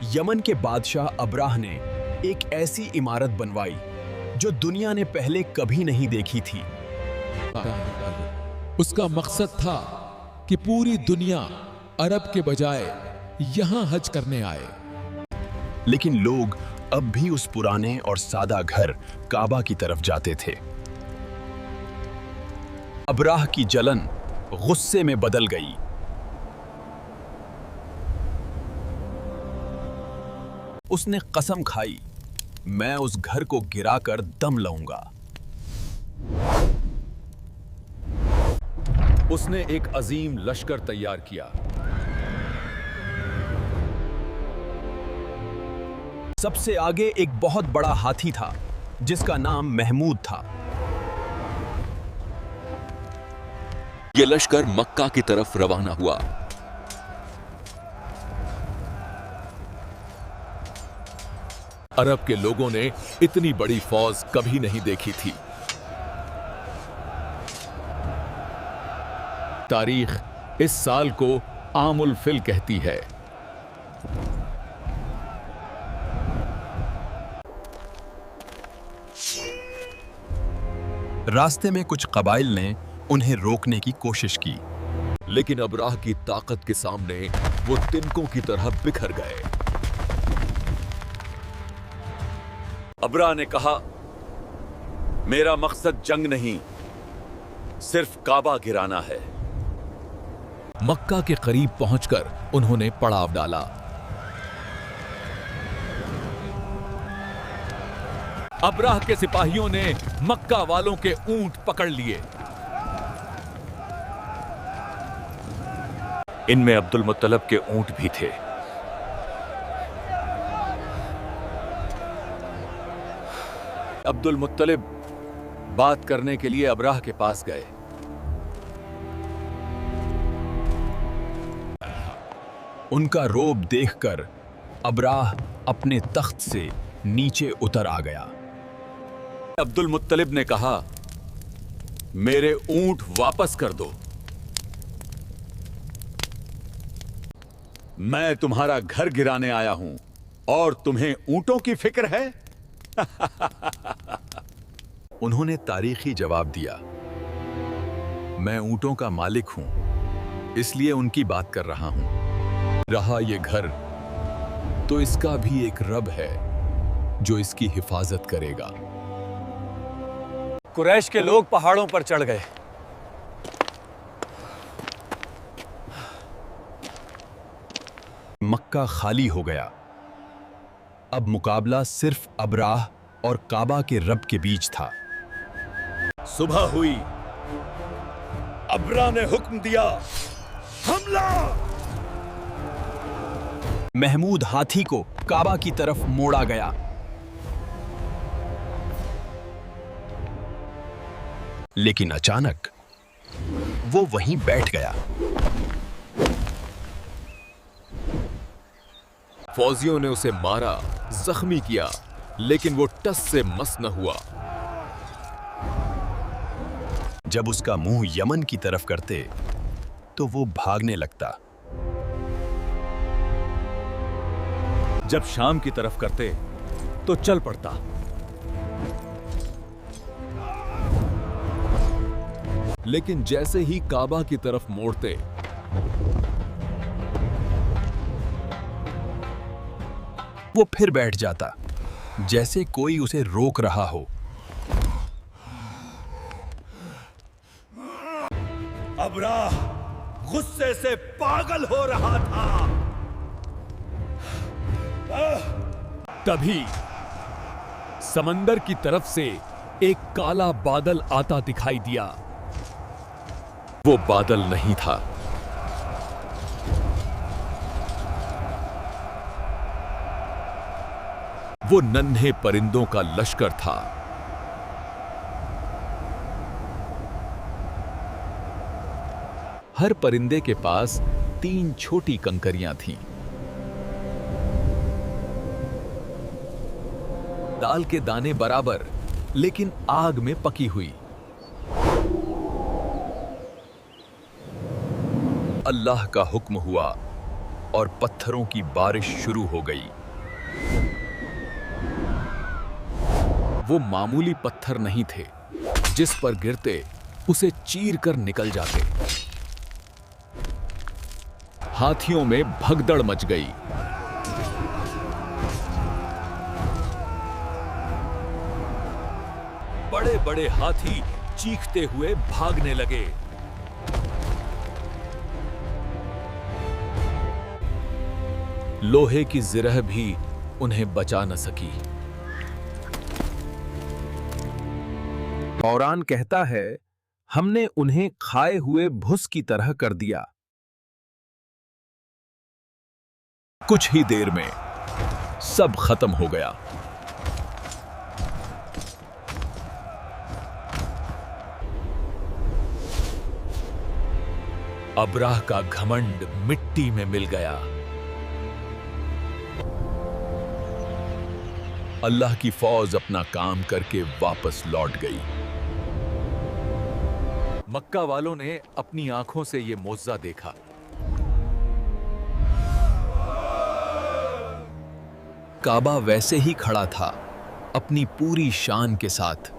Yemen के बादशाह अब्राह ने एक ऐसी इमारत बनवाई जो दुनिया ने पहले कभी नहीं देखी थी। उसका मकसद था कि पूरी दुनिया अरब के बजाय यहां हज करने आए। लेकिन लोग अब भी उस पुराने और सादा घर काबा की तरफ जाते थे। अब्राह की जलन गुस्से में बदल गई। उसने कसम खाई, मैं उस घर को गिराकर दम लाऊंगा। उसने एक अजीम लश्कर तैयार किया। सबसे आगे एक बहुत बड़ा हाथी था जिसका नाम महमूद था। यह लश्कर मक्का की तरफ रवाना हुआ। अरब के लोगों ने इतनी बड़ी फौज कभी नहीं देखी थी। तारीख इस साल को आमुल फिल कहती है। रास्ते में कुछ कबाइल ने उन्हें रोकने की कोशिश की, लेकिन अब्राह की ताकत के सामने वो तिनकों की तरह बिखर गए। अब्राह ने कहा, मेरा मकसद जंग नहीं, सिर्फ काबा गिराना है। मक्का के करीब पहुंचकर उन्होंने पड़ाव डाला। अब्राह के सिपाहियों ने मक्का वालों के ऊंट पकड़ लिए। इनमें अब्दुल मुत्तलब के ऊंट भी थे। अब्दुल मुत्तलिब बात करने के लिए अब्राह के पास गए। उनका रोब देखकर अब्राह अपने तख्त से नीचे उतर आ गया। अब्दुल मुत्तलिब ने कहा, मेरे ऊंट वापस कर दो। मैं तुम्हारा घर गिराने आया हूं और तुम्हें ऊंटों की फिक्र है? उन्होंने तारीखी जवाब दिया, मैं ऊंटों का मालिक हूं, इसलिए उनकी बात कर रहा हूं। रहा ये घर, तो इसका भी एक रब है जो इसकी हिफाजत करेगा। कुरैश के लोग पहाड़ों पर चढ़ गए। मक्का खाली हो गया। अब मुकाबला सिर्फ अब्राह और काबा के रब के बीच था। सुबह हुई। अब्राह ने हुक्म दिया, हमला! महमूद हाथी को काबा की तरफ मोड़ा गया। लेकिन अचानक वो वहीं बैठ गया। फौजियों ने उसे मारा, जख्मी किया, लेकिन वो टस से मस न हुआ। जब उसका मुंह यमन की तरफ करते तो वो भागने लगता। जब शाम की तरफ करते तो चल पड़ता। लेकिन जैसे ही काबा की तरफ मोड़ते, वो फिर बैठ जाता, जैसे कोई उसे रोक रहा हो। अब्राह गुस्से से पागल हो रहा था। तभी समंदर की तरफ से एक काला बादल आता दिखाई दिया। वो बादल नहीं था, वो नन्हे परिंदों का लश्कर था। हर परिंदे के पास 3 छोटी कंकरियां थीं। दाल के दाने बराबर, लेकिन आग में पकी हुई। अल्लाह का हुक्म हुआ, और पत्थरों की बारिश शुरू हो गई। वो मामूली पत्थर नहीं थे, जिस पर गिरते उसे चीर कर निकल जाते। हाथियों में भगदड़ मच गई। बड़े बड़े हाथी चीखते हुए भागने लगे। लोहे की जिरह भी उन्हें बचा न सकी। कुरान कहता है, हमने उन्हें खाए हुए भुस की तरह कर दिया। कुछ ही देर में सब खत्म हो गया। अब्राह का घमंड मिट्टी में मिल गया। अल्लाह की फौज अपना काम करके वापस लौट गई। मक्का वालों ने अपनी आंखों से यह मोज़ा देखा। काबा वैसे ही खड़ा था, अपनी पूरी शान के साथ।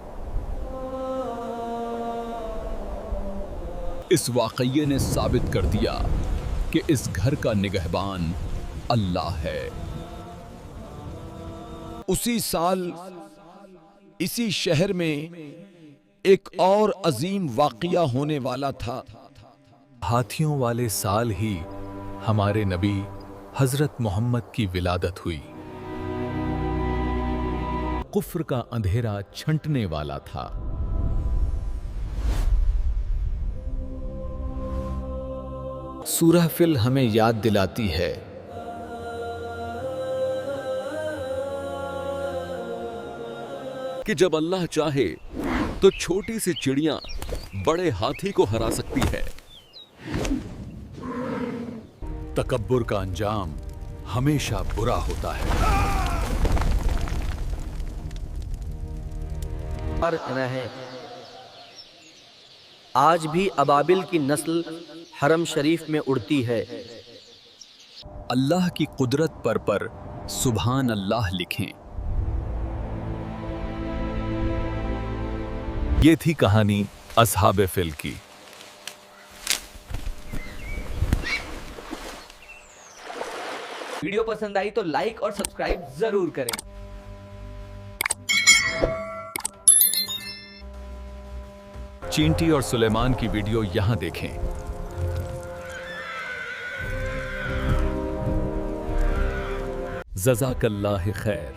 इस वाक़ये ने साबित कर दिया कि इस घर का निगहबान अल्लाह है। उसी साल इसी शहर में एक और अजीम वाक़या होने वाला था। हाथियों वाले साल ही हमारे नबी हजरत मोहम्मद की विलादत हुई। कुफ्र का अंधेरा छंटने वाला था। सूरह फिल हमें याद दिलाती है कि जब अल्लाह चाहे तो छोटी सी चिड़िया बड़े हाथी को हरा सकती है। तकब्बुर का अंजाम हमेशा बुरा होता है। रहे आज भी अबाबिल की नस्ल हरम शरीफ में उड़ती है। अल्लाह की कुदरत पर सुभान अल्लाह लिखें। ये थी कहानी अस्हाबे फिल की। वीडियो पसंद आई तो लाइक और सब्सक्राइब जरूर करें। चींटी और सुलेमान की वीडियो यहां देखें। जज़ाकल्लाह खैर।